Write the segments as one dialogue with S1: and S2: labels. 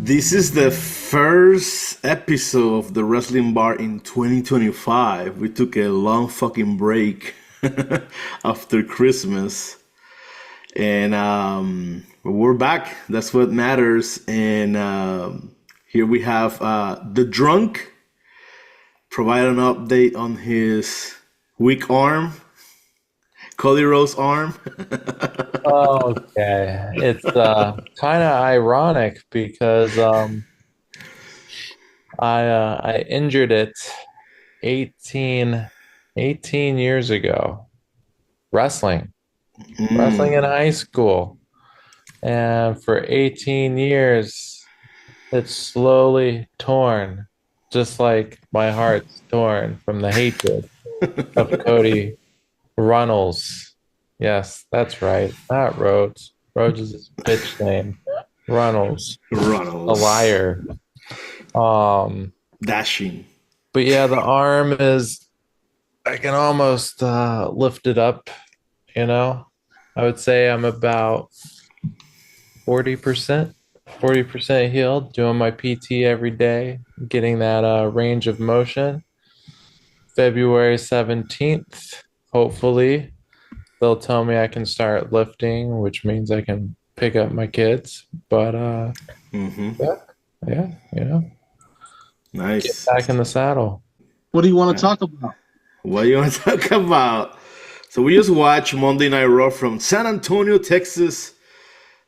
S1: This is the first episode of the Wrestling Bar in 2025. We took a long fucking break after Christmas. And we're back. That's what matters. And here we have the drunk provide an update on his weak arm, Cody Rhodes' arm.
S2: Okay, it's kind of ironic because I injured it 18 18 years ago wrestling in
S1: Mm.
S2: high school, and for 18 years it's slowly torn, just like my heart's torn from the hatred of Cody Runnels. Yes, that's right. Not Rhodes. Rhodes is his bitch name. Runnels, a
S1: Ronald's
S2: liar. Um,
S1: dashing.
S2: but yeah, the arm is, I can almost lift it up, you know. I would say I'm about 40%, 40% healed, doing my PT every day, getting that range of motion. February 17th, hopefully, they'll tell me I can start lifting, which means I can pick up my kids. But
S1: Hmm.
S2: yeah, yeah, get
S1: Nice.
S2: back in the saddle.
S3: What do you want to
S1: Right.
S3: talk about?
S1: What do you want to talk about? So we just watched Monday Night Raw from San Antonio, Texas,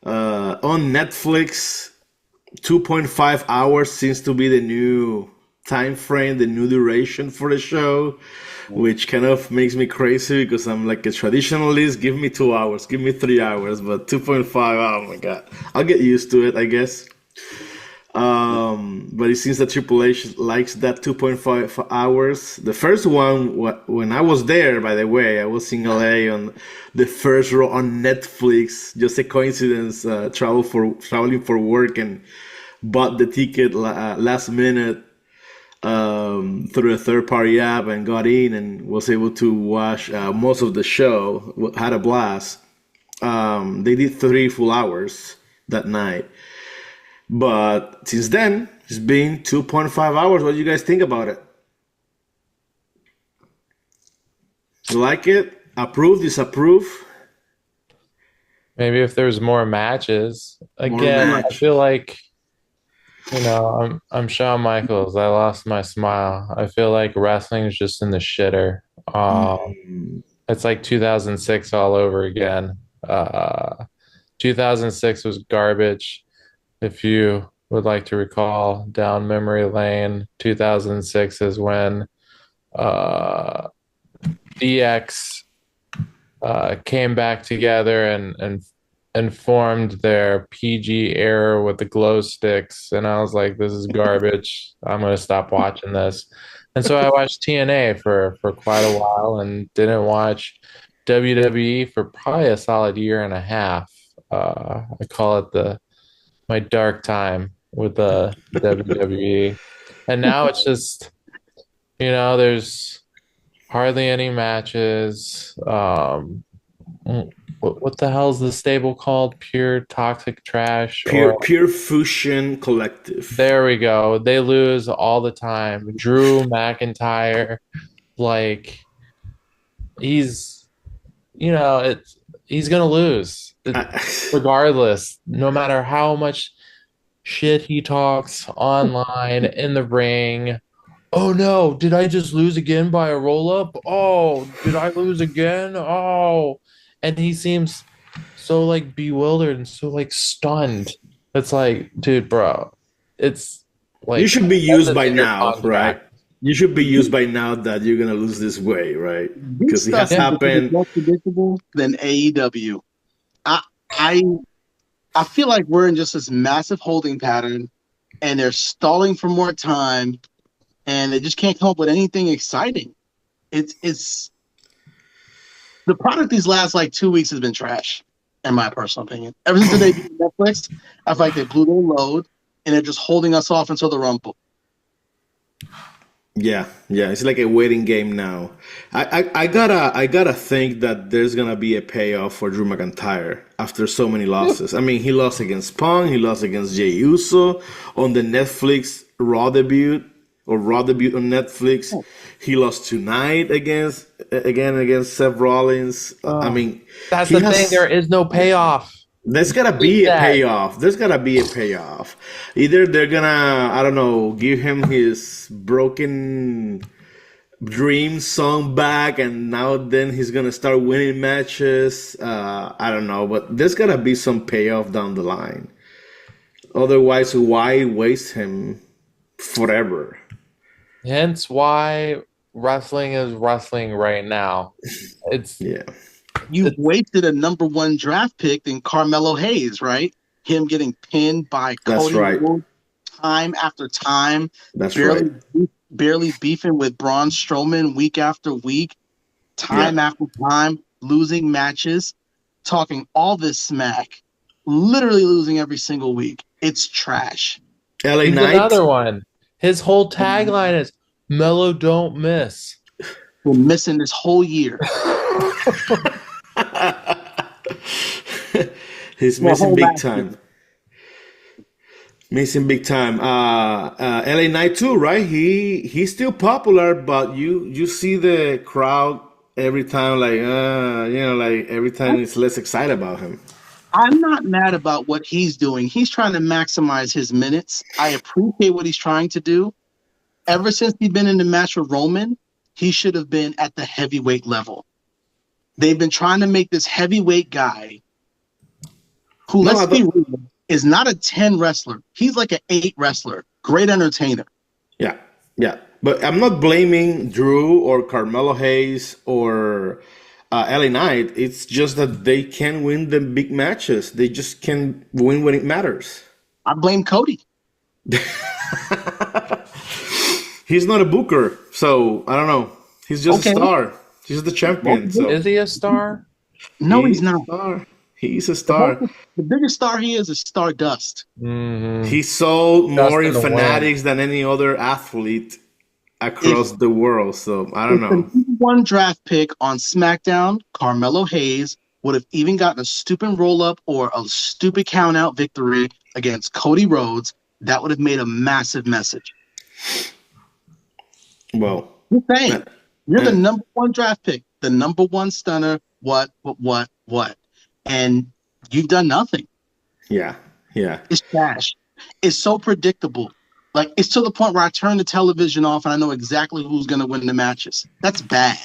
S1: on Netflix. 2.5 hours seems to be the new time frame, the new duration for the show, which kind of makes me crazy because I'm like a traditionalist. Give me 2 hours, give me 3 hours, but 2.5, oh my god. I'll get used to it, I guess. But it seems that Triple H likes that 2.5 hours. The first one, when I was there, by the way, I was in LA on the first row on Netflix. Just a coincidence, traveling for work and bought the ticket last minute through a third party app and got in and was able to watch most of the show. Had a blast. They did 3 full hours that night. But since then, it's been 2.5 hours. What do you guys think about it? You like it? Approve, disapprove?
S2: Maybe if there's more matches.
S1: More
S2: Again, I
S1: match?
S2: feel like, I'm Shawn Michaels. I lost my smile. I feel like wrestling is just in the shitter.
S1: Mm.
S2: It's like 2006 all over again. 2006 was garbage. If you would like to recall down memory lane, 2006 is when uh, DX came back together and formed their PG era with the glow sticks, and I was like, "This is garbage. I'm gonna stop watching this." And so I watched TNA for quite a while and didn't watch WWE for probably a solid year and a half. I call it the my dark time with the WWE. And now it's just, there's hardly any matches. What the hell is the stable called? Pure Toxic Trash,
S1: Pure,
S2: or
S1: pure Fusion Collective.
S2: there we go. They lose all the time. Drew McIntyre, like he's, he's gonna lose
S1: I,
S2: regardless, no matter how much shit he talks online in the ring. Oh no, did I just lose again by a roll up? Oh, did I lose again? Oh, and he seems so like bewildered and so like stunned. It's like, dude, bro, it's
S1: you
S2: like
S1: should be
S2: that's
S1: used
S2: it
S1: by
S2: in your
S1: now, right?
S2: contract.
S1: You should be used by now that you're gonna lose this way, right?
S3: This
S1: Because it
S3: stuff
S1: has
S3: is
S2: Yeah,
S1: happened.
S3: more predictable than AEW. I I I feel like we're in just this massive holding pattern, and they're stalling for more time, and they just can't come up with anything exciting. It's the product these last like 2 weeks has been trash, in my personal opinion. Ever since the debut of Netflix, I feel like they blew their load, and they're just holding us off until the Rumble.
S1: Yeah, yeah, it's like a waiting game now. I gotta think that there's gonna be a payoff for Drew McIntyre after so many losses. I mean, he lost against Punk, he lost against Jey Uso on the Netflix Raw debut on Netflix. He lost tonight against Seth Rollins. I
S2: Oh,
S1: mean,
S2: that's
S1: he
S2: the thing. There
S1: has.
S2: is no payoff.
S1: There's gotta
S2: Hate
S1: be a
S2: that.
S1: payoff. There's gotta be a payoff. Either they're gonna, I don't know, give him his broken dream song back, and now then he's gonna start winning matches. I don't know, but there's gotta be some payoff down the line. Otherwise, why waste him forever?
S2: Hence why wrestling is wrestling right now. It's
S1: Yeah,
S3: You
S2: it's
S3: wasted a number one draft pick in Carmelo Hayes, right? Him getting pinned by
S1: that's
S3: Cody
S1: right.
S3: Rhodes time after time,
S1: That's right.
S3: barely beefing with Braun Strowman week after week,
S1: Yeah.
S3: time after time, losing matches, talking all this smack, literally losing every single week. It's trash.
S1: LA
S2: he's
S1: Knight.
S2: another one. His whole tagline is "Mellow don't miss."
S3: We're missing this whole year.
S1: He's
S3: Well,
S1: missing
S3: whole
S1: big
S3: last year.
S1: time. Missing big time. LA Knight too, right? He's still popular, but you see the crowd every time, like like every time it's less excited about him.
S3: I'm not mad about what he's doing. He's trying to maximize his minutes. I appreciate what he's trying to do. Ever since he's been in the match with Roman, he should have been at the heavyweight level. They've been trying to make this heavyweight guy, who,
S1: No,
S3: let's
S1: I
S3: be
S1: don't,
S3: real, is not a 10 wrestler. He's like an 8 wrestler. Great entertainer.
S1: yeah, yeah. But I'm not blaming Drew or Carmelo Hayes or LA Knight. It's just that they can win the big matches. They just can win when it matters.
S3: I blame Cody.
S1: He's not a booker, so I don't know. He's just a
S3: Okay.
S1: star. He's the champion, so
S2: Is he a star?
S3: No, he's
S1: he's a
S3: not.
S1: star. He's a
S3: The,
S1: star.
S3: most, the biggest star he is Stardust.
S2: Hmm.
S1: He sold more in
S2: Justin to win.
S1: Fanatics than any other athlete across
S3: If
S1: the world. So I don't
S3: If the
S1: know.
S3: number one draft pick on SmackDown, Carmelo Hayes, would have even gotten a stupid roll up or a stupid count out victory against Cody Rhodes, that would have made a massive message.
S1: Well,
S3: Just saying, you're the
S1: and
S3: number one draft pick, the number one stunner. What? And you've done nothing.
S1: yeah, yeah.
S3: It's trash. It's so predictable. Like, it's to the point where I turn the television off and I know exactly who's going to win the matches. That's bad.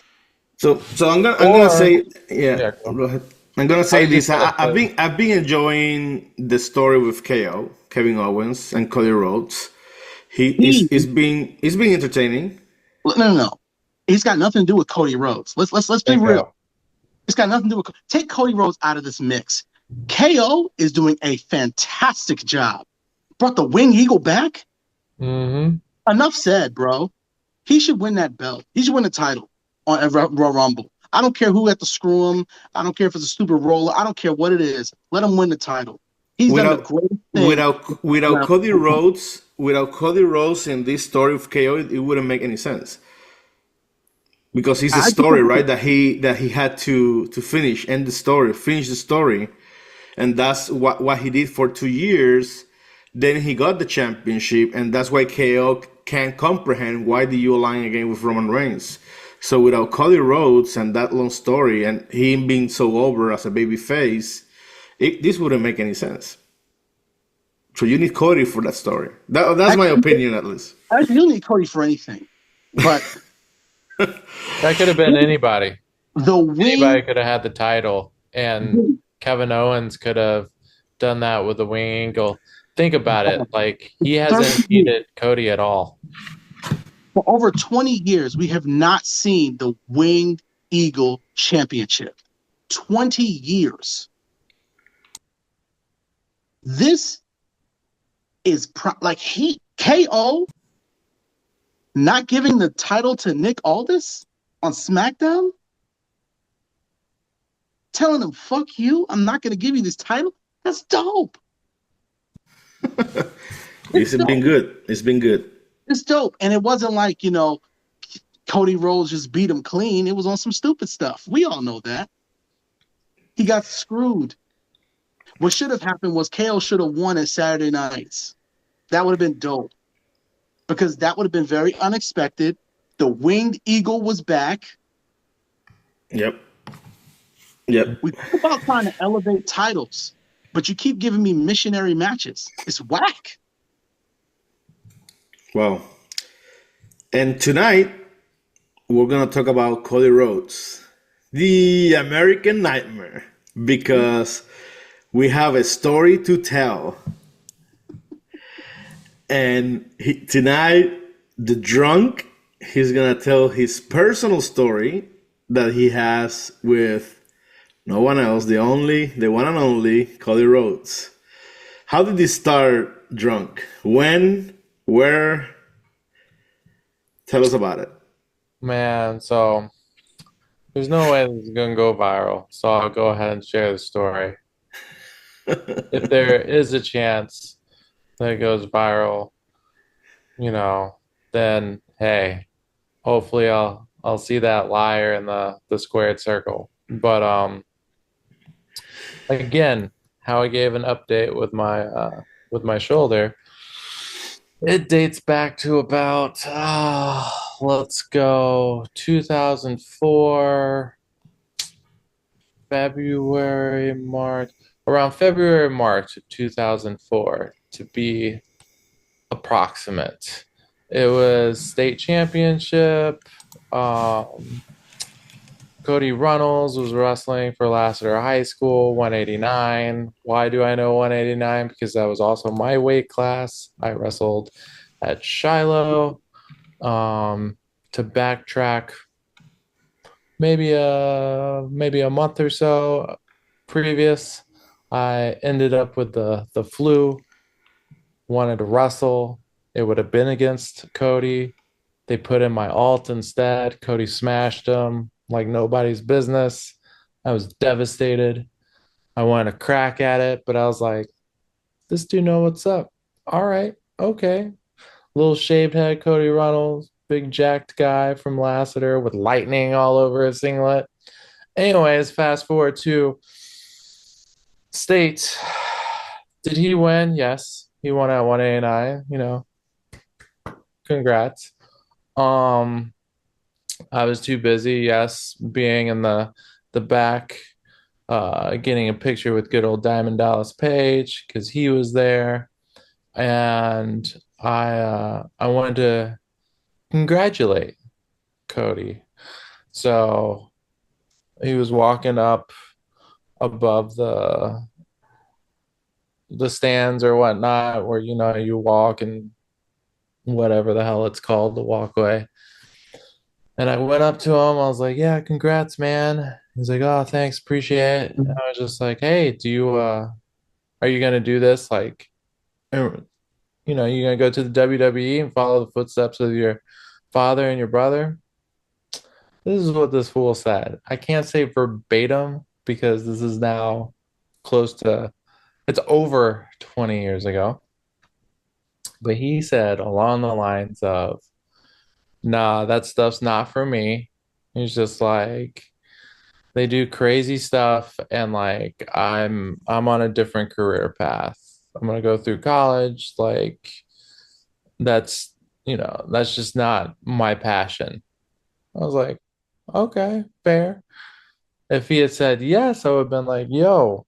S1: So I'm gonna
S2: Or
S1: say, yeah.
S2: yeah, go.
S1: Go ahead. I'm gonna
S2: I
S1: say
S2: was
S1: this.
S2: just gonna say,
S1: I've been enjoying the story with KO, Kevin Owens, and Cody Rhodes. He is
S3: He,
S1: is being it's being entertaining.
S3: no. He's got nothing to do with Cody Rhodes. Let's be real.
S2: bingo.
S3: It's got nothing to do with. Take Cody Rhodes out of this mix. KO is doing a fantastic job. Brought the Wing Eagle back.
S2: Hmm.
S3: Enough said, bro. He should win that belt. He should win the title on a Royal Rumble. I don't care who had to screw him. I don't care if it's a stupid roller. I don't care what it is. Let him win the title. He's done the
S1: Without
S3: greatest thing.
S1: Without Cody Rhodes in this story of KO, it wouldn't make any sense. Because it's a
S3: I
S1: story, right? That he had to finish the story, and that's what he did for 2 years. Then he got the championship, and that's why KO can't comprehend why did you align again with Roman Reigns. So without Cody Rhodes and that long story, and him being so over as a baby face, this wouldn't make any sense. So you need Cody for that story. That's my opinion, at least.
S3: You don't need Cody for anything. But
S2: That could have been anybody.
S3: the
S2: Anybody
S3: Wing,
S2: could have had the title, and Kevin Owens could have done that with the Wing Eagle. Think about it. Like, he hasn't beaten Cody at all.
S3: for over 20 years, we have not seen the Winged Eagle Championship. 20 years. This is KO not giving the title to Nick Aldis on SmackDown, telling him, fuck you, I'm not going to give you this title. That's dope.
S1: It's been good. It's been good.
S3: It's dope. And it wasn't like, Cody Rhodes just beat him clean. It was on some stupid stuff. We all know that. He got screwed. What should have happened was KO should have won at Saturday nights. That would have been dope because that would have been very unexpected. The winged eagle was back.
S1: Yep. Yep.
S3: We talk about trying to elevate titles, but you keep giving me missionary matches. It's whack.
S1: Well, and tonight we're gonna talk about Cody Rhodes, the American Nightmare, because we have a story to tell. And tonight, the drunk, he's gonna tell his personal story that he has with no one else, the one and only Cody Rhodes. How did he start drunk? When? Where? Tell us about it.
S2: Man, so there's no way this is gonna go viral, so I'll go ahead and share the story. If there is a chance that it goes viral, then hey, hopefully I'll see that liar in the squared circle. But again, how I gave an update with my shoulder, it dates back to about let's go 2004, February, March, around February, March of 2004 to be approximate. It was state championship. Cody Rhodes was wrestling for Lassiter High School, 189. Why do I know 189? Because that was also my weight class. I wrestled at Shiloh. To backtrack, maybe a month or so previous, I ended up with the flu. Wanted to wrestle. It would have been against Cody. They put in my alt instead. Cody smashed him like nobody's business. I was devastated. I wanted to crack at it, but I was like, this dude know what's up. All right, okay. Little shaved head Cody Rhodes, big jacked guy from Lassiter with lightning all over his singlet. Anyways, fast forward to state. Did he win? Yes. He won at 189, Congrats. Um, I was too busy, yes, being in the back, getting a picture with good old Diamond Dallas Page because he was there, and I wanted to congratulate Cody. So he was walking up above the stands or whatnot, where you walk and whatever the hell it's called, the walkway. And I went up to him. I was like, "Yeah, congrats, man." He's like, "Oh, thanks, appreciate it." And I was just like, "Hey, are you gonna do this? Like, you gonna go to the WWE and follow the footsteps of your father and your brother?" This is what this fool said. I can't say verbatim because this is now it's over 20 years ago. But he said along the lines of, nah, that stuff's not for me. He's just like, they do crazy stuff and like I'm on a different career path. I'm gonna go through college. Like that's that's just not my passion. I was like, okay, fair. If he had said yes, I would have been like, yo,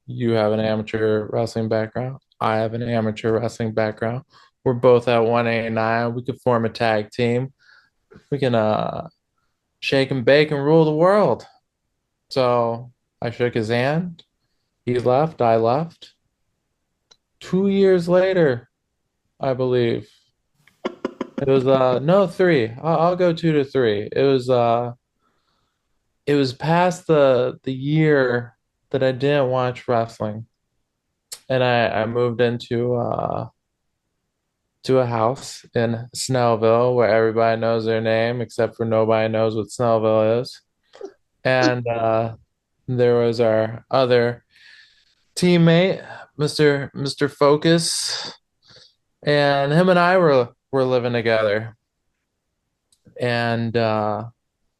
S2: you have an amateur wrestling background. I have an amateur wrestling background. We're both at 189. We could form a tag team. We can shake and bake and rule the world. So I shook his hand. He left. I left. 2 years later, I believe. It was no, three. I'll go 2 to 3. It was past the year that I didn't watch wrestling. And I moved into to a house in Snellville where everybody knows their name except for nobody knows what Snellville is. And there was our other teammate, Mr. Focus, and him and I were we're living together. And all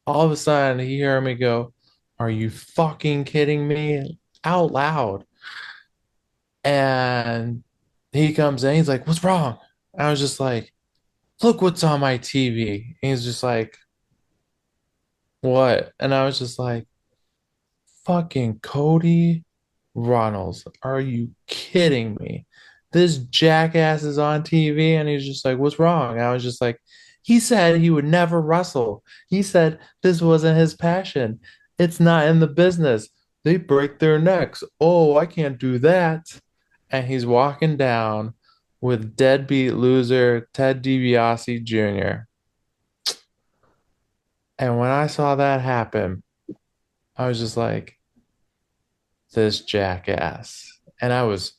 S2: of a sudden, he heard me go, "Are you fucking kidding me?" out loud. And he comes in, he's like, "What's wrong?" I was just like, "Look what's on my TV." And he's just like, "What?" And I was just like, "Fucking Cody Ronalds. Are you kidding me? This jackass is on TV." And he's just like, "What's wrong?" I was just like, "He said he would never wrestle. He said this wasn't his passion. It's not in the business. They break their necks. Oh, I can't do that." And he's walking down with deadbeat loser Ted DiBiase Jr. And when I saw that happen, I was just like, this jackass. And I was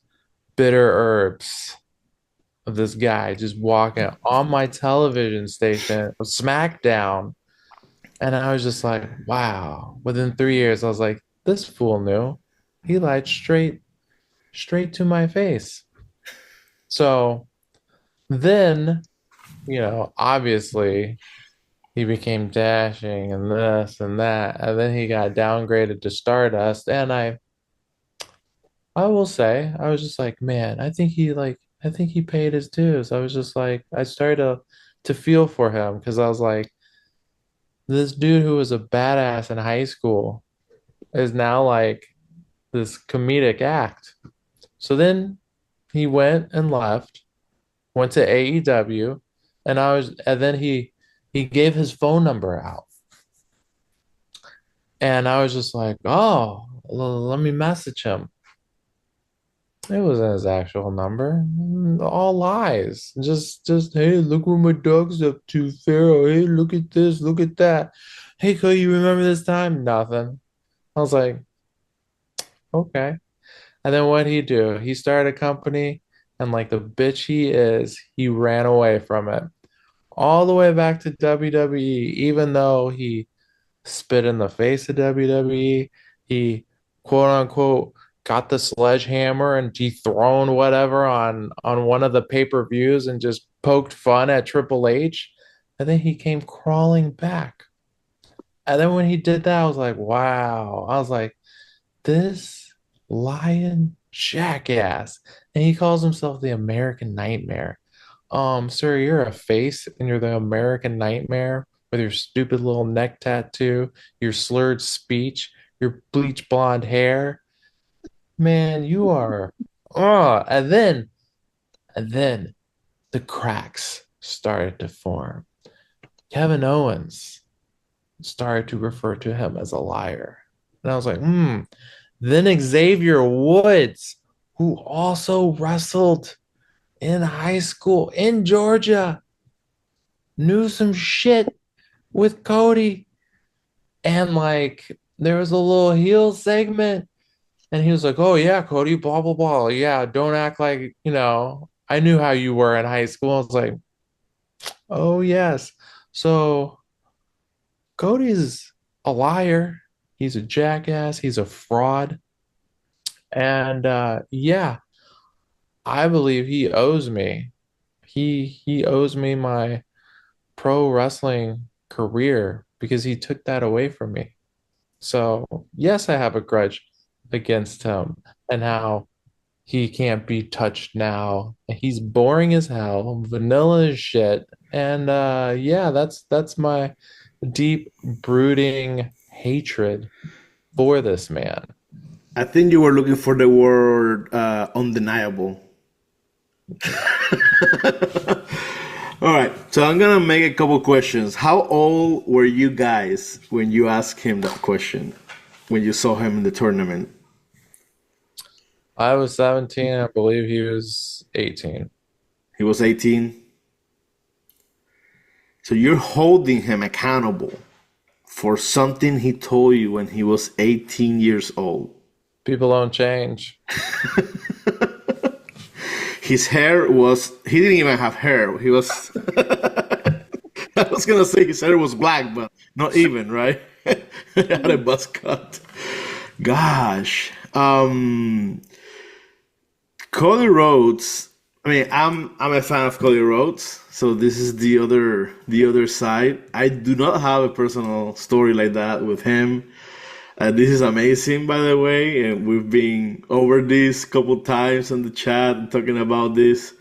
S2: bitter herbs of this guy just walking on my television station, SmackDown. And I was just like, wow. Within 3 years, I was like, this fool knew. He lied straight to my face. So then, obviously he became dashing and this and that. And then he got downgraded to Stardust. And I will say, I was just like, man, I think he paid his dues. I was just like, I started to feel for him because I was like, this dude who was a badass in high school is now like this comedic act. So then he went and left, went to AEW, and then he gave his phone number out. And I was just like, oh, let me message him. It wasn't his actual number. All lies. Just hey, look what my dog's up to, Pharaoh. Hey, look at this, look at that. Hey, Cody, you remember this time? Nothing. I was like, okay. And then what'd he do? He started a company, and like the bitch he is, he ran away from it. All the way back to WWE, even though he spit in the face of WWE. He quote unquote got the sledgehammer and dethroned whatever on one of the pay-per-views and just poked fun at Triple H. And then he came crawling back. And then when he did that, I was like, wow. I was like, this lion jackass. And he calls himself the American Nightmare. Sir, you're a face and you're the American Nightmare with your stupid little neck tattoo, your slurred speech, your bleach blonde hair. Man, you are. Oh, and then the cracks started to form. Kevin Owens started to refer to him as a liar. And I was like, hmm. Then Xavier Woods, who also wrestled in high school in Georgia, knew some shit with Cody. And like there was a little heel segment, and he was like, "Oh yeah, Cody, blah blah blah. Yeah, don't act like, I knew how you were in high school." I was like, "Oh yes." So Cody's a liar. He's a jackass. He's a fraud. And yeah, I believe he owes me. He owes me my pro wrestling career because he took that away from me. So, yes, I have a grudge against him and how he can't be touched now. He's boring as hell, vanilla as shit. And yeah, that's my deep brooding hatred for this man.
S1: I think you were looking for the word undeniable. All right, so I'm gonna make a couple questions. How old were you guys when you asked him that question? When you saw him in the tournament?
S2: I was 17, I believe he was 18.
S1: He was 18. So you're holding him accountable for something he told you when he was 18 years old.
S2: People don't change.
S1: His hair was, he didn't even have hair. He was, I was gonna say his hair was black, but not even, right? He had a buzz cut. Gosh. Cody Rhodes, I I mean, I'm a fan of Cody Rhodes, so this is the other side. I do not have a personal story like that with him. This is amazing, by the way, and we've been over this couple times on the chat talking about this.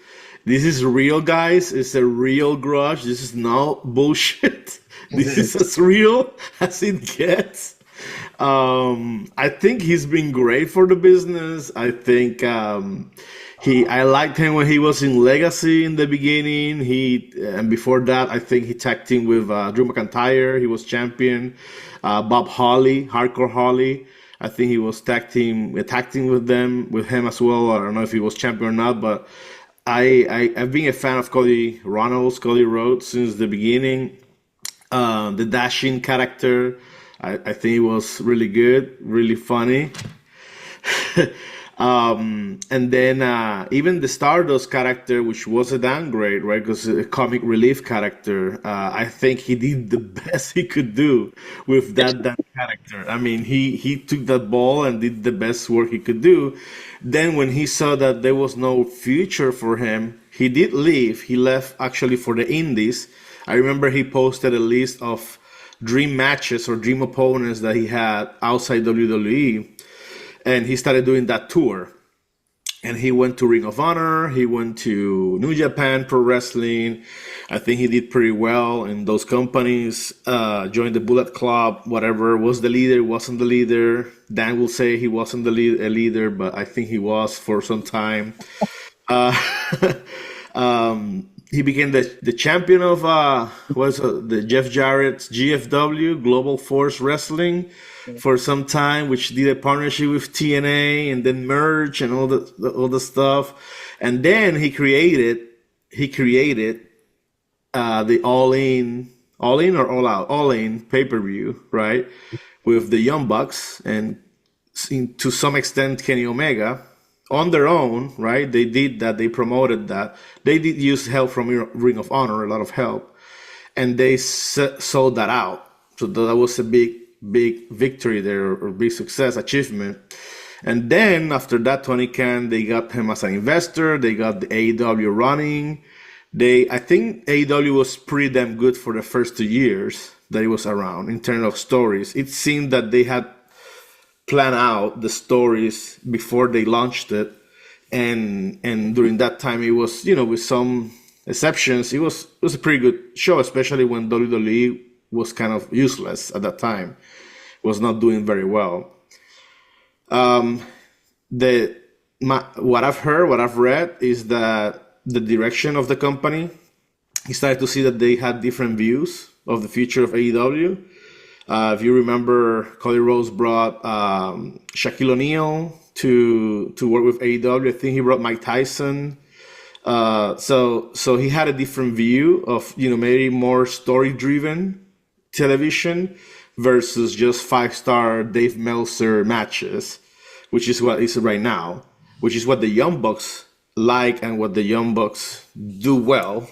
S1: This is real, guys. It's a real grudge. This is not bullshit. This is as real as it gets. I think he's been great for the business. I think I liked him when he was in Legacy in the beginning. And before that, I think he tag teamed with Drew McIntyre. He was champion. Bob Holly, Hardcore Holly. I think he was tag team with him as well. I don't know if he was champion or not, but I've been a fan of Cody Rhodes since the beginning. The dashing character, I think it was really good, really funny. And then even the Stardust character, which was a downgrade, right? Because a comic relief character. I think he did the best he could do with that character. I mean, he took that ball and did the best work he could do. Then when he saw that there was no future for him, he did leave. He left actually for the Indies. I remember he posted a list of dream matches or dream opponents that he had outside WWE, and he started doing that tour. And he went to Ring of Honor, he went to New Japan Pro Wrestling. I think he did pretty well in those companies. Joined the Bullet Club, whatever. Was the leader, wasn't the leader. Dan will say he wasn't a leader, but I think he was for some time. Uh, he became the champion of the Jeff Jarrett's GFW, Global Force Wrestling, for some time, which did a partnership with TNA and then merged and all the stuff. And then he created the All In pay-per-view, right, with the Young Bucks and to some extent Kenny Omega on their own, right? They did that. They promoted that. They did use help from Ring of Honor, a lot of help, and they sold that out. So that was a big victory there, or big success, achievement. And then after that, Tony Khan, they got him as an investor. They got the AEW running. I think AEW was pretty damn good for the first 2 years that it was around in terms of stories. It seemed that they had planned out the stories before they launched it, and during that time it was, with some exceptions, it was a pretty good show, especially when WWE was kind of useless at that time, was not doing very well. What I've heard, what I've read is that the direction of the company, he started to see that they had different views of the future of AEW. If you remember, Cody Rhodes brought Shaquille O'Neal to work with AEW. I think he brought Mike Tyson. So he had a different view of, maybe more story-driven television versus just 5-star Dave Meltzer matches, which is what is right now, which is what the Young Bucks like and what the Young Bucks do well,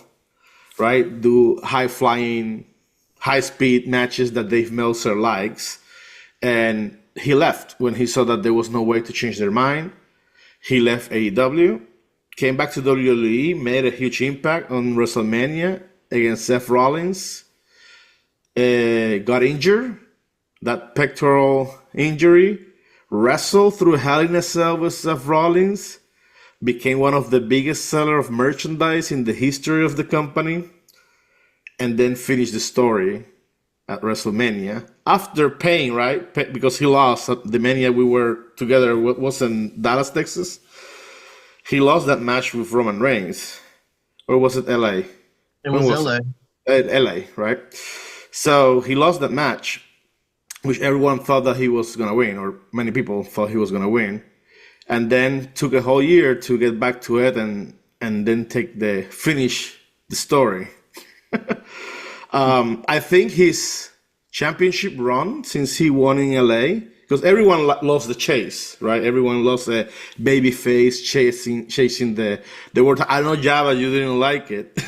S1: right? Do high-flying, high-speed matches that Dave Meltzer likes. And he left when he saw that there was no way to change their mind. He left AEW, came back to WWE, made a huge impact on WrestleMania against Seth Rollins, got injured, that pectoral injury, wrestled through Hell in a Cell with Seth Rollins, became one of the biggest sellers of merchandise in the history of the company, and then finished the story at WrestleMania after paying, right? Because he lost at the Mania we were together, was in Dallas, Texas. He lost that match with Roman Reigns. Or was it LA?
S3: It was LA.
S1: LA, right? So he lost that match, which everyone thought that he was going to win, or many people thought he was going to win. And then took a whole year to get back to it and then finish the story. I think his championship run, since he won in LA, because everyone loves the chase, right? Everyone loves the baby face chasing the world. I know, Java, you didn't like it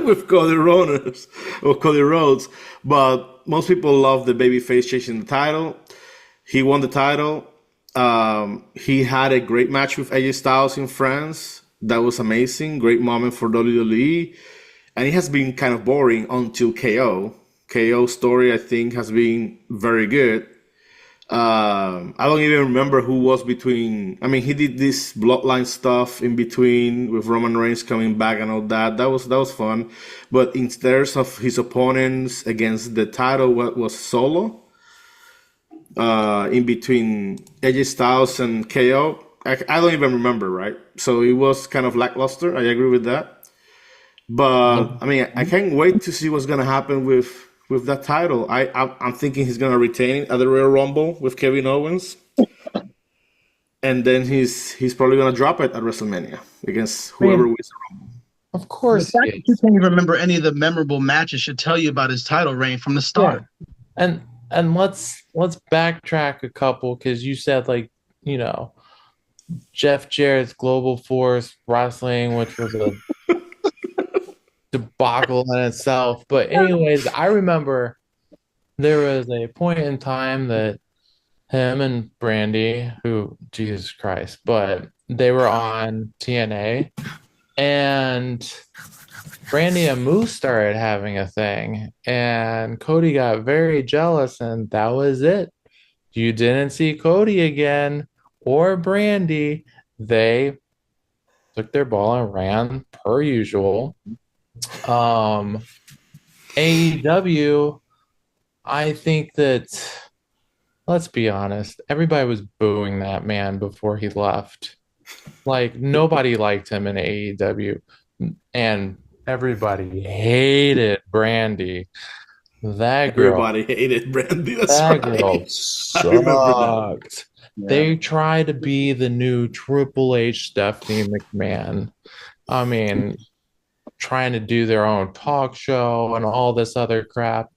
S1: with Cody Rhodes, but most people love the baby face chasing the title. He won the title. He had a great match with AJ Styles in France That was amazing. Great moment for WWE. And it has been kind of boring until KO. KO story, I think, has been very good. I don't even remember who was between. I mean, he did this bloodline stuff in between with Roman Reigns coming back and all that. That was fun. But in terms of his opponents against the title, what was Solo? In between AJ Styles and KO. I don't even remember, right? So it was kind of lackluster. I agree with that. But I mean, I can't wait to see what's gonna happen with that title. I'm thinking he's gonna retain it at the Royal Rumble with Kevin Owens, and then he's probably gonna drop it at WrestleMania against whoever wins the Rumble.
S2: Of
S3: The
S2: course
S3: fact
S2: he
S3: that you
S2: is.
S3: can't even remember any of the memorable matches should tell you about his title reign from the start.
S2: And let's backtrack a couple because you said like, you know, Jeff Jarrett's Global Force Wrestling, which was a debacle in itself. But anyways, I remember there was a point in time that him and Brandy, who Jesus Christ, but they were on TNA and Brandy and Moose started having a thing, and Cody got very jealous, and that was it. You didn't see Cody again or Brandy. They took their ball and ran per usual. AEW, I think that, let's be honest, everybody was booing that man before he left. Like, nobody liked him in AEW, and everybody hated Brandy. That girl,
S1: Everybody hated Brandy. That's
S2: that girl
S1: right. I remember that.
S2: sucked. They tried to be the new Triple H Stephanie McMahon. I mean, trying to do their own talk show and all this other crap.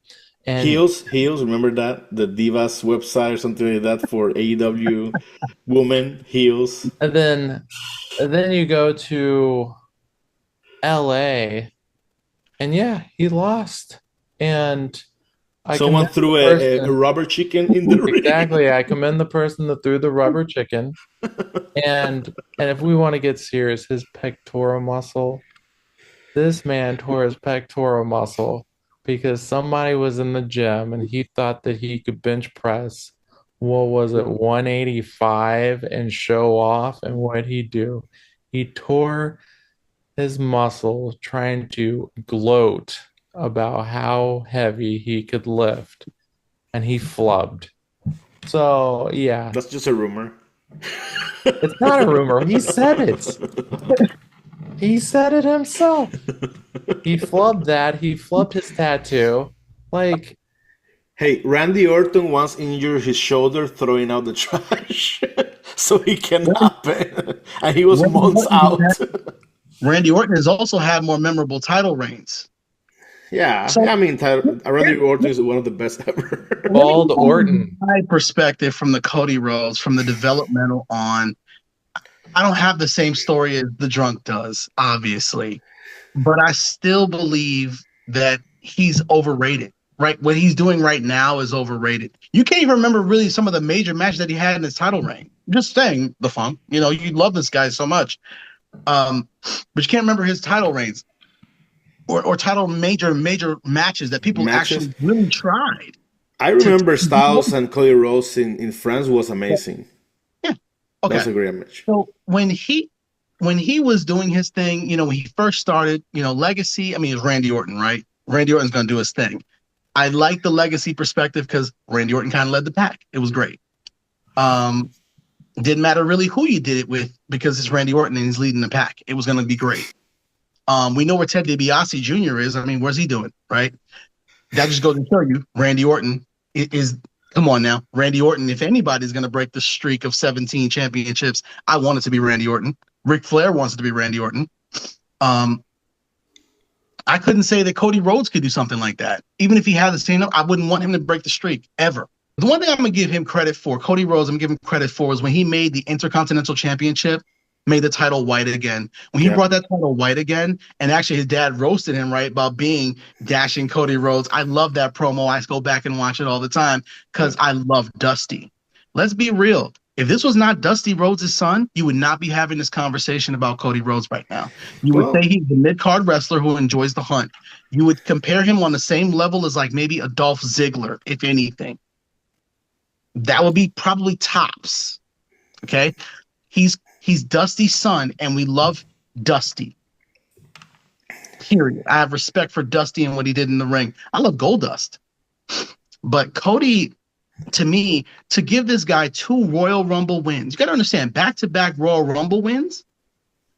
S2: And
S1: Heels. Remember that the Divas website or something like that for AEW women heels.
S2: and then you go to LA and yeah, he lost. And I
S1: Someone
S2: commend the
S1: threw a
S2: person.
S1: rubber chicken in the ring.
S2: Exactly. I commend the person that threw the rubber chicken. And if we want to get serious, his pectoral muscle, this man tore his pectoral muscle because somebody was in the gym and he thought that he could bench press, what was it, 185 and show off. And what did he do? He tore his muscle trying to gloat about how heavy he could lift, and he flubbed. So, yeah,
S1: That's just a rumor.
S2: it's not a rumor. He said it. He said it himself. He flubbed that. He flubbed his tattoo. Like,
S1: Hey, Randy Orton once injured his shoulder throwing out the trash, so he cannot pay, and he was months out.
S3: Randy Orton has also had more memorable title reigns.
S1: Yeah,
S3: So-
S1: I mean, Randy Orton is one of the best ever.
S2: Bald Orton.
S3: My perspective from the Cody Rhodes, from the developmental on, I don't have the same story as the drunk does, obviously, but I still believe that he's overrated. Right, what he's doing right now is overrated. You can't even remember really some of the major matches that he had in his title reign. Just saying, the Funk. You know, you love this guy so much, but you can't remember his title reigns or title major matches that people actually really tried.
S1: I remember Styles and Cody Rhodes in France was amazing.
S3: Yeah, okay.
S1: That's a great match.
S3: So when he was doing his thing, you know, when he first started, you know, Legacy. I mean, it was Randy Orton, right? Randy Orton's going to do his thing. I like the Legacy perspective because Randy Orton kind of led the pack. It was great. Didn't matter really who you did it with because it's Randy Orton and he's leading the pack. It was going to be great. We know where Ted DiBiase Jr. is. I mean, where's he doing, right? That just goes to show you Randy Orton is come on now. Randy Orton, if anybody's going to break the streak of 17 championships, I want it to be Randy Orton. Ric Flair wants it to be Randy Orton. I couldn't say that Cody Rhodes could do something like that. Even if he had the same, I wouldn't want him to break the streak ever. The one thing I'm going to give him credit for, Cody Rhodes, I'm going to give him credit for, was when he made the Intercontinental Championship, made the title white again. When he brought that title white again, and actually his dad roasted him, right, about being dashing Cody Rhodes. I love that promo. I go back and watch it all the time because I love Dusty. Let's be real. If this was not Dusty Rhodes' son, you would not be having this conversation about Cody Rhodes right now. You would say he's a mid-card wrestler who enjoys the hunt. You would compare him on the same level as like maybe a Dolph Ziggler, if anything. That would be probably tops. Okay? He's Dusty's son, and we love Dusty. Period. I have respect for Dusty and what he did in the ring. I love Goldust. But Cody, to me, to give this guy 2 Royal Rumble wins, you got to understand, back-to-back Royal Rumble wins,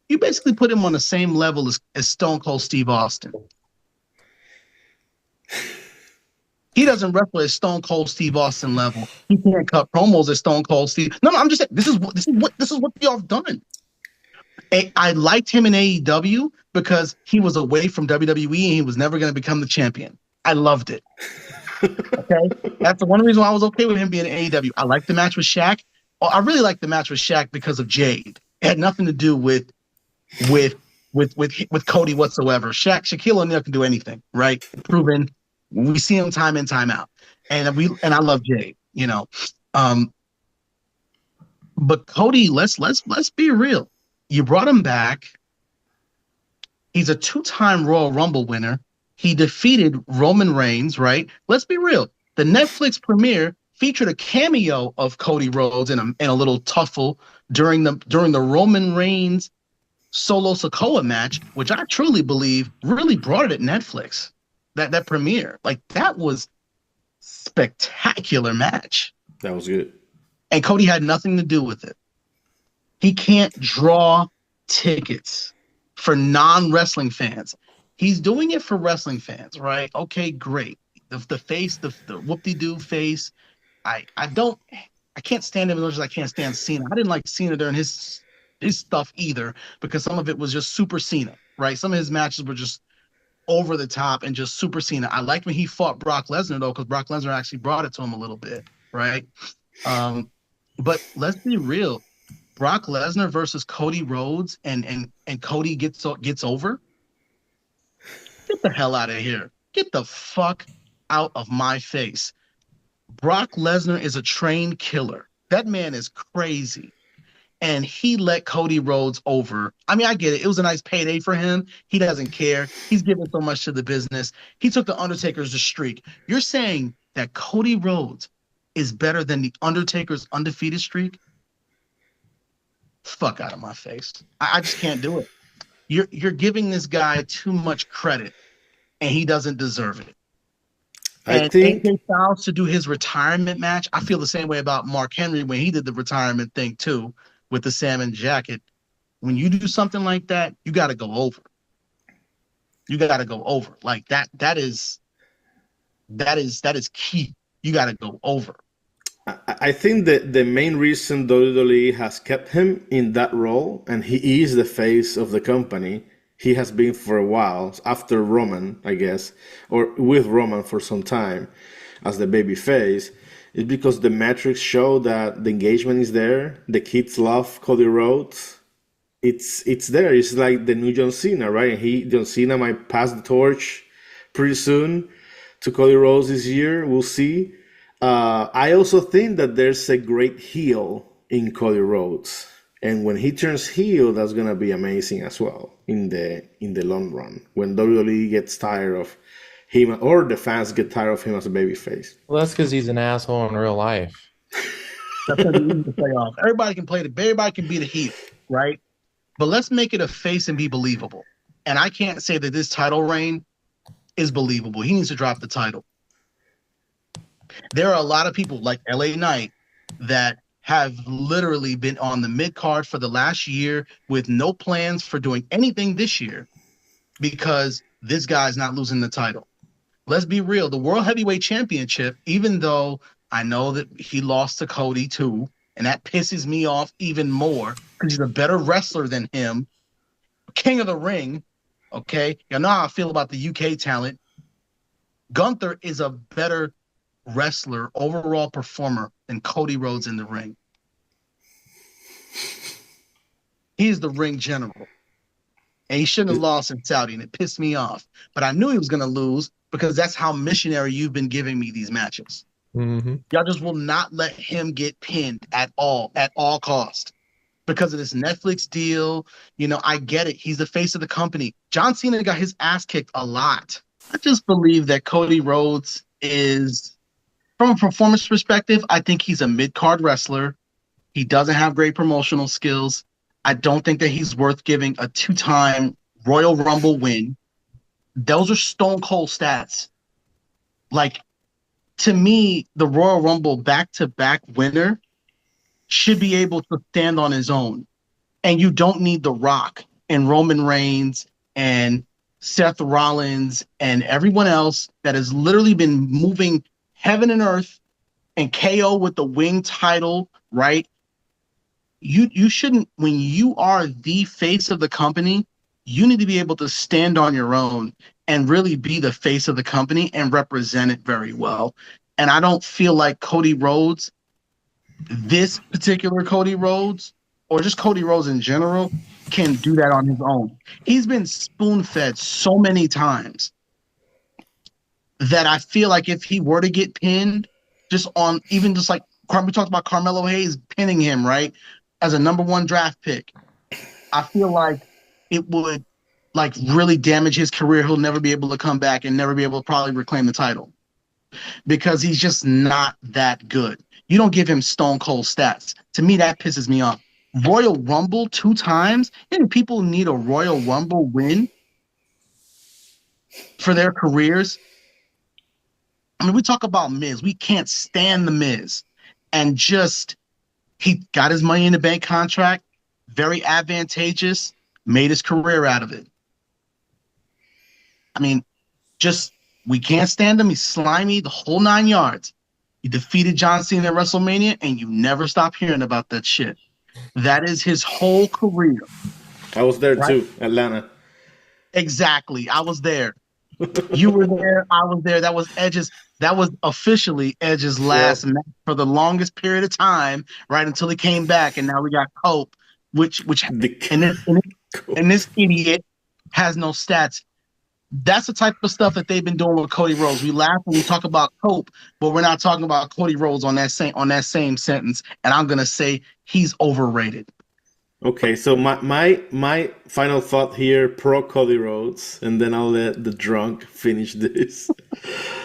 S3: you basically put him on the same level as Stone Cold Steve Austin. He doesn't wrestle at Stone Cold Steve Austin level. He can't cut promos at Stone Cold Steve. No, I'm just saying this is what y'all have done. I liked him in AEW because he was away from WWE and he was never going to become the champion. I loved it. Okay, that's the one reason why I was okay with him being in AEW. I liked the match with Shaq. I really liked the match with Shaq because of Jade. It had nothing to do with Cody whatsoever. Shaquille O'Neal can do anything, right? Proven. We see him time in, time out, and I love Jade. You know, but Cody, let's be real. You brought him back. He's a 2-time Royal Rumble winner. He defeated Roman Reigns, right? Let's be real. The Netflix premiere featured a cameo of Cody Rhodes in a little tuffle during the Roman Reigns Solo Sikoa match, which I truly believe really brought it at Netflix. That premiere, like that was spectacular match.
S1: That was good.
S3: And Cody had nothing to do with it. He can't draw tickets for non-wrestling fans. He's doing it for wrestling fans, right? Okay, great. The face, the whoop-de-doo face. I can't stand him as much as I can't stand Cena. I didn't like Cena during his stuff either because some of it was just super Cena, right? Some of his matches were just over the top and just super Cena. I liked when he fought Brock Lesnar though, because Brock Lesnar actually brought it to him a little bit, right? But let's be real. Brock Lesnar versus Cody Rhodes and Cody gets over. Get the hell out of here. Get the fuck out of my face. Brock Lesnar is a trained killer. That man is crazy. And he let Cody Rhodes over. I mean, I get it. It was a nice payday for him. He doesn't care. He's giving so much to the business. He took the Undertaker's streak. You're saying that Cody Rhodes is better than the Undertaker's undefeated streak? Fuck out of my face. I just can't do it. You're giving this guy too much credit, and he doesn't deserve it. And AJ Styles to do his retirement match, I feel the same way about Mark Henry when he did the retirement thing too with the salmon jacket. When you do something like that, you got to go over. You got to go over. Like that is key. You got to go over.
S1: I think that the main reason WWE has kept him in that role, and he is the face of the company, he has been for a while, after Roman, I guess, or with Roman for some time, as the baby face, is because the metrics show that the engagement is there. The kids love Cody Rhodes. It's there. It's like the new John Cena, right? John Cena might pass the torch pretty soon to Cody Rhodes this year. We'll see. I also think that there's a great heel in Cody Rhodes, and when he turns heel, that's gonna be amazing as well in the long run. When WWE gets tired of him, or the fans get tired of him as a babyface.
S2: Well, that's because he's an asshole in real life.
S3: That's gonna be easy to play off. Everybody can be the heel, right? But let's make it a face and be believable. And I can't say that this title reign is believable. He needs to drop the title. There are a lot of people like LA Knight that have literally been on the mid card for the last year with no plans for doing anything this year because this guy's not losing the title. Let's be real. The World Heavyweight Championship, even though I know that he lost to Cody too, and that pisses me off even more because he's a better wrestler than him, King of the Ring, okay? You know how I feel about the UK talent. Gunther is a better wrestler, overall performer than Cody Rhodes in the ring. He's the ring general. And he shouldn't have lost in Saudi, and it pissed me off. But I knew he was going to lose because that's how missionary you've been giving me these matches.
S2: Hmm.
S3: Y'all just will not let him get pinned at all cost. Because of this Netflix deal, I get it. He's the face of the company. John Cena got his ass kicked a lot. I just believe that Cody Rhodes is, from a performance perspective, I think he's a mid-card wrestler. He doesn't have great promotional skills. I don't think that he's worth giving a two-time Royal Rumble win. Those are stone cold stats. Like, to me, the Royal Rumble back-to-back winner should be able to stand on his own. And you don't need The Rock and Roman Reigns and Seth Rollins and everyone else that has literally been moving heaven and earth, and KO with the wing title, right? You shouldn't, when you are the face of the company, you need to be able to stand on your own and really be the face of the company and represent it very well. And I don't feel like Cody Rhodes, this particular Cody Rhodes, or just Cody Rhodes in general, can do that on his own. He's been spoon fed so many times that I feel like if he were to get pinned, just on, even just like we talked about Carmelo Hayes pinning him, right, as a number one draft pick, I feel like it would like really damage his career. He'll never be able to come back and never be able to probably reclaim the title because he's just not that good. You don't give him stone cold stats. To me, that pisses me off. Royal Rumble 2 times? And people need a Royal Rumble win for their careers. I mean, we talk about Miz. We can't stand the Miz. And just, he got his money in the bank contract, very advantageous, made his career out of it. I mean, just, we can't stand him. He's slimy, the whole 9 yards. He defeated John Cena at WrestleMania, and you never stop hearing about that shit. That is his whole career.
S1: I was there
S3: right?
S1: too, Atlanta.
S3: Exactly. I was there. You were there. I was there. That was officially Edge's last match for the longest period of time, right until he came back, and now we got Cope, and this idiot has no stats. That's the type of stuff that they've been doing with Cody Rhodes. We laugh when we talk about Cope, but we're not talking about Cody Rhodes on that same sentence. And I'm gonna say he's overrated.
S1: Okay, so my final thought here, pro Cody Rhodes, and then I'll let the drunk finish this,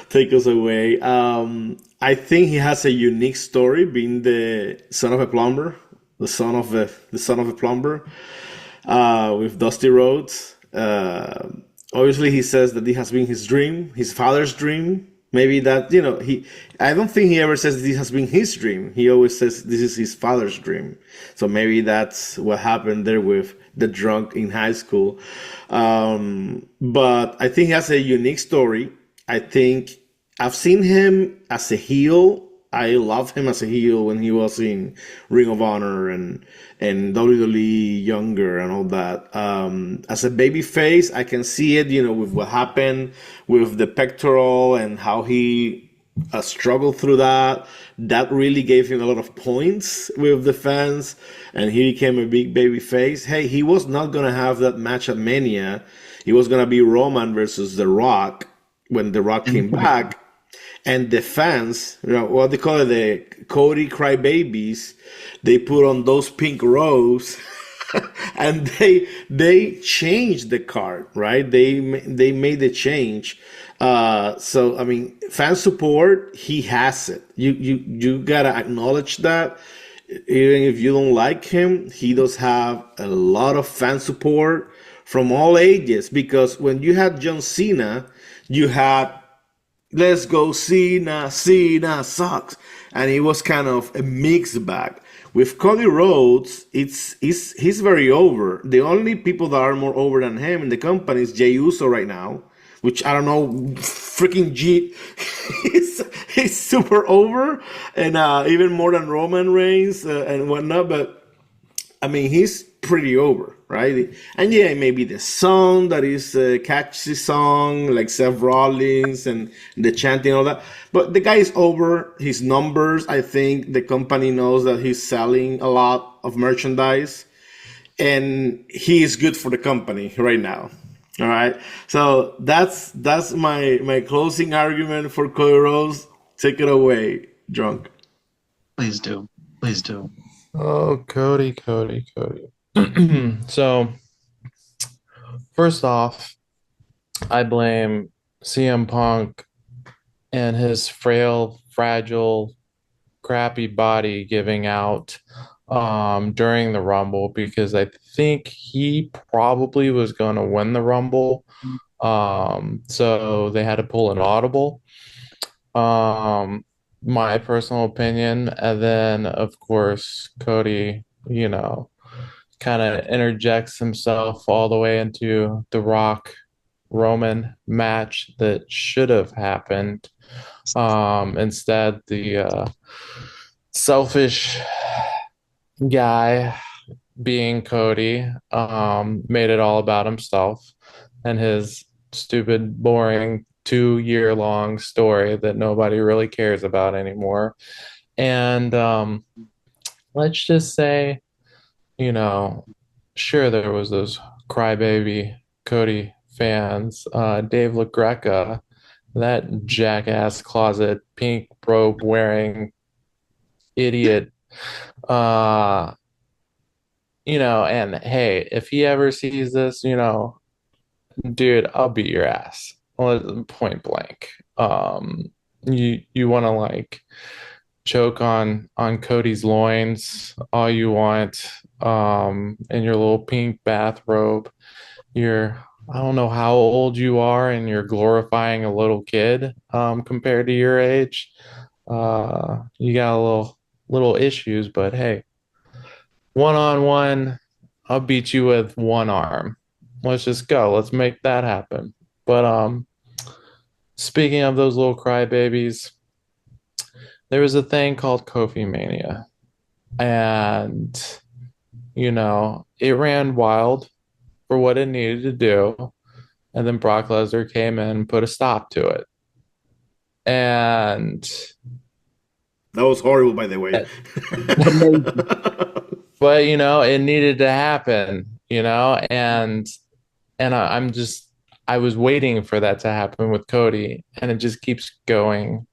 S1: take us away. I think he has a unique story, being the son of a plumber, the son of a plumber, with Dusty Rhodes. Obviously, he says that it has been his dream, his father's dream. Maybe that, I don't think he ever says this has been his dream. He always says this is his father's dream. So maybe that's what happened there with the drunk in high school. But I think he has a unique story. I think I've seen him as a heel. I love him as a heel when he was in Ring of Honor and WWE younger and all that. As a baby face, I can see it, with what happened with the pectoral and how he struggled through that. That really gave him a lot of points with the fans, and he became a big baby face. Hey, he was not going to have that match at Mania. He was going to be Roman versus The Rock when The Rock came back. And the fans, what they call it, the Cody crybabies, they put on those pink robes, and they changed the card, right? They made the change. So I mean, fan support, he has it. You gotta acknowledge that. Even if you don't like him, he does have a lot of fan support from all ages. Because when you had John Cena, you had let's go Cena sucks, and it was kind of a mixed bag. With Cody Rhodes, he's very over. The only people that are more over than him in the company is Jey Uso right now, which I don't know, freaking G, he's super over, and even more than Roman Reigns and whatnot. But I mean, he's pretty over, right? And yeah, maybe the song that is a catchy song like Seth Rollins and the chanting and all that. But the guy is over. His numbers, I think the company knows that he's selling a lot of merchandise, and he is good for the company right now. All right. So that's my closing argument for Cody Rhodes. Take it away, drunk.
S3: Please do. Please do.
S2: Oh, Cody. So, first off, I blame CM Punk and his frail, fragile, crappy body giving out during the Rumble because I think he probably was going to win the Rumble. So they had to pull an audible. My personal opinion. And then, of course, Cody, kind of interjects himself all the way into the Rock Roman match that should have happened. Instead, the selfish guy being Cody made it all about himself and his stupid, boring 2 year long story that nobody really cares about anymore. And let's just say, you know, sure, there was those crybaby Cody fans. Dave LaGreca, that jackass closet pink robe wearing idiot. Uh, and hey, if he ever sees this, dude, I'll beat your ass. Well, point blank. You want to like choke on Cody's loins all you want, in your little pink bathrobe. I don't know how old you are, and you're glorifying a little kid, compared to your age. You got a little issues, but hey, one on one, I'll beat you with one arm. Let's just go. Let's make that happen. But speaking of those little crybabies, there was a thing called Kofi Mania, and it ran wild for what it needed to do, and then Brock Lesnar came in and put a stop to it. And
S1: That was horrible, by the way.
S2: but it needed to happen, and I was waiting for that to happen with Cody, and it just keeps going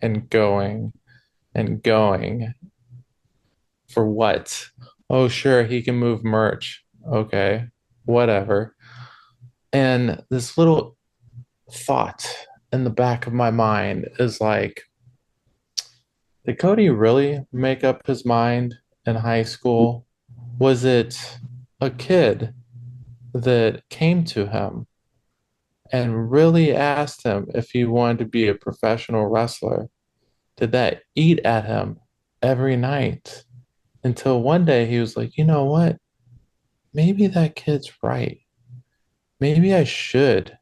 S2: and going and going. For what? Oh, sure, he can move merch. Okay, whatever. And this little thought in the back of my mind is like, did Cody really make up his mind in high school? Was it a kid that came to him and really asked him if he wanted to be a professional wrestler? Did that eat at him every night until one day he was like, you know what? Maybe that kid's right. Maybe I should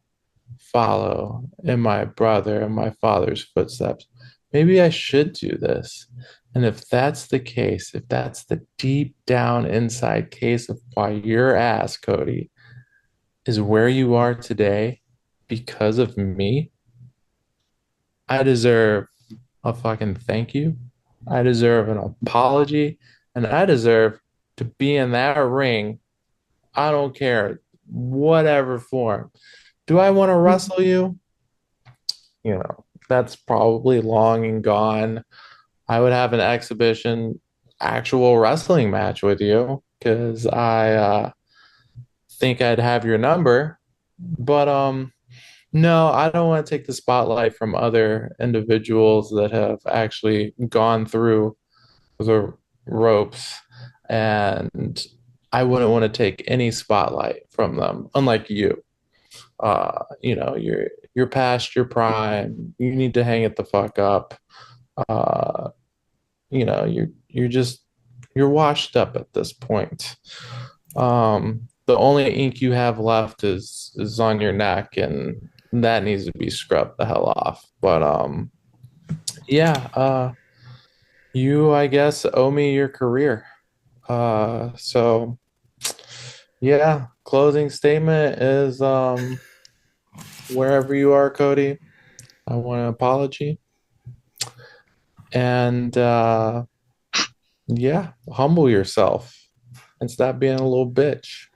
S2: follow in my brother and my father's footsteps. Maybe I should do this. And if that's the case, if that's the deep down inside case of why your ass, Cody, is where you are today because of me, I deserve a fucking thank you. I deserve an apology. And I deserve to be in that ring. I don't care, whatever form. Do I want to wrestle you? That's probably long and gone. I would have an exhibition, actual wrestling match with you because I think I'd have your number. But no, I don't want to take the spotlight from other individuals that have actually gone through the ropes, and I wouldn't want to take any spotlight from them, unlike you. You're past your prime. You need to hang it the fuck up. Uh, you're washed up at this point. The only ink you have left is on your neck, and that needs to be scrubbed the hell off. But yeah, you, I guess, owe me your career. So yeah, closing statement is wherever you are, Cody, I want an apology. And yeah, humble yourself and stop being a little bitch.